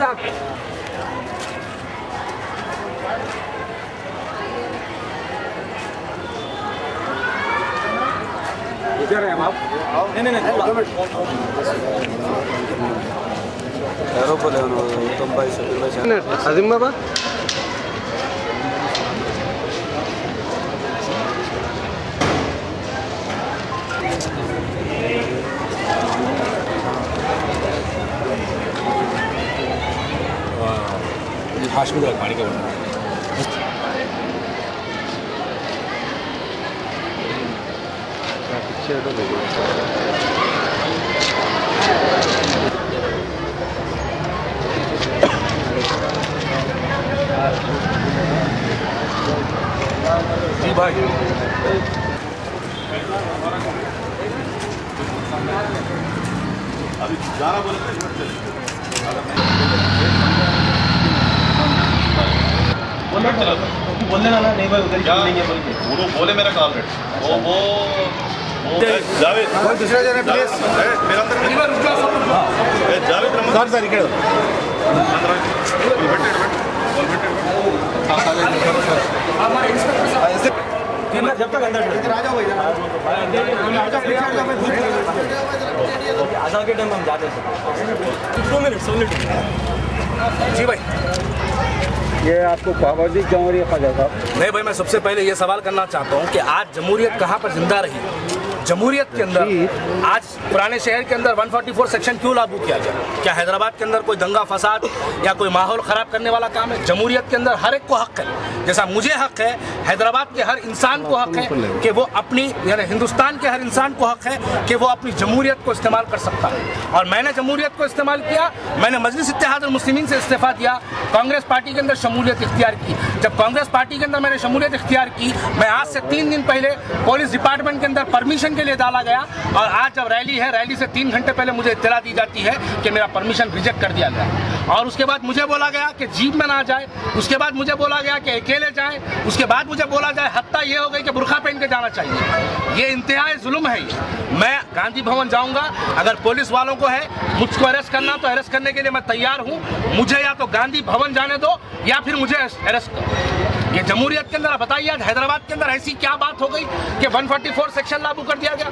साहब। इधर हैं आप? नहीं अजीम बाबा हाशमी का पानी का बना जी भाई अभी जाना बोलने ना नहीं भाई उधर नहीं है बोल के वो बोले मेरा कॉल रेट वो जावेद कोई दूसरा जरा प्लीज मेरा अंदर एक बार रुक जाओ जावेद रमजान सर इकडे हमारे इंस्पेक्टर साहब जब तक अंदर इधर आ जाओ भाई आजा के टाइम हम जाते हैं 2 मिनट जी भाई। ये आपको पाबंदी जमहूरियत का जगह नहीं भाई, मैं सबसे पहले ये सवाल करना चाहता हूँ कि आज जमहूरियत कहाँ पर जिंदा रही? जमहूरियत के अंदर आज पुराने शहर के अंदर 144 सेक्शन क्यों लागू किया गया? क्या हैदराबाद के अंदर कोई दंगा फसाद या कोई माहौल खराब करने वाला काम है? जमहूरियत के अंदर हर एक को हक है, जैसा मुझे हक है, हैदराबाद के हर इंसान को हक है कि वो अपनी, यानी हिंदुस्तान के हर इंसान को हक है कि वो अपनी जमहूरियत को इस्तेमाल कर सकता है। और मैंने जमहूरियत को इस्तेमाल किया, मैंने मजलिस इत्तेहादुल मुस्लिमीन से इस्तीफा दिया, कांग्रेस पार्टी के अंदर शमूलियत इख्तियार की। जब कांग्रेस पार्टी के अंदर मैंने शमूलियत इख्तियार की, मैं आज से 3 दिन पहले पुलिस डिपार्टमेंट के अंदर परमिशन के लिए डाला गया, और आज जब रैली है, रैली से 3 घंटे पहले मुझे इत्तला दी जाती है कि मेरा परमिशन रिजेक्ट कर दिया गया। और उसके बाद मुझे बोला गया कि जीप में ना जाए, उसके बाद मुझे बोला गया कि अकेले जाए, उसके बाद मुझे बोला जाए हत्ता ये हो गई कि बुरखा पहन के जाना चाहिए। ये इंतहाई जुल्म है। मैं गांधी भवन जाऊंगा, अगर पुलिस वालों को है मुझको अरेस्ट करना तो अरेस्ट करने के लिए मैं तैयार हूं। मुझे या तो गांधी भवन जाने दो या फिर मुझे अरेस्ट करो। ये जमहूरियत के अंदर बताइए, आज हैदराबाद के अंदर ऐसी क्या बात हो गई कि 144 सेक्शन लागू कर दिया गया?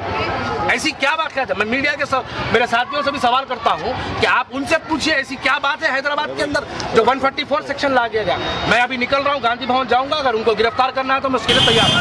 ऐसी क्या बात है? मैं मीडिया के मेरे साथियों से भी सवाल करता हूं कि आप उनसे पूछिए ऐसी क्या बात है हैदराबाद के अंदर जो 144 सेक्शन ला दिया गया। मैं अभी निकल रहा हूं, गांधी भवन जाऊंगा, अगर उनको गिरफ्तार करना है तो मैं उसके लिए तैयार हूं।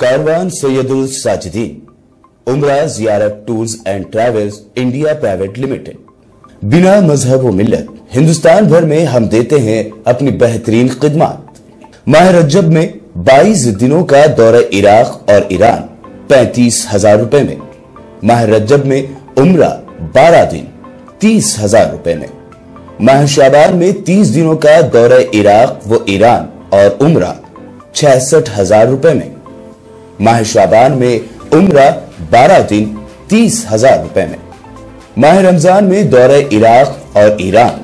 कारवान सैयदुल साजिदीन उम्रा जियारत tours and travels India private limited. बिना मजहब व मिल्लत हिंदुस्तान भर में हम देते हैं अपनी बेहतरीन खिदमत। माह रजब में 22 दिनों का दौरा इराक और ईरान 35,000 रुपए में। माह रजब में उम्रा 12 दिन 30,000 रुपए में। माह शाबान में 30 दिनों का दौरा इराक व ईरान और उम्रा 66,000 रुपए में। माह शाबान में उम्रा 12 दिन 30,000 रुपए में। माह रमजान में दौरा इराक और ईरान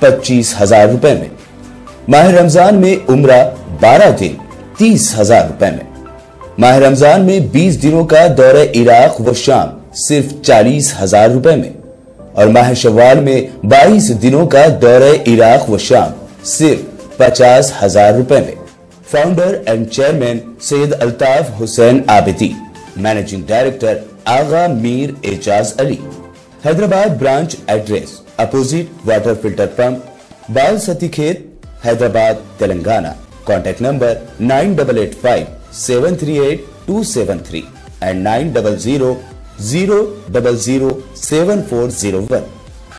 25,000 रुपए में। माह रमजान में उम्रा 12 दिन 30,000 रुपए में। माह रमजान में 20 दिनों का दौरा इराक व शाम सिर्फ 40,000 रुपए में। और माह शव्वाल में 22 दिनों का दौरा इराक व शाम सिर्फ 50,000 रुपए में। Founder and chairman Syed Altaf Hussain Abidi, managing director Aga Mir Ejaz Ali. Hyderabad branch address opposite water filter pump, Bal Sati Khet, Hyderabad, Telangana. Contact number 985738 273 and 900 000 7401।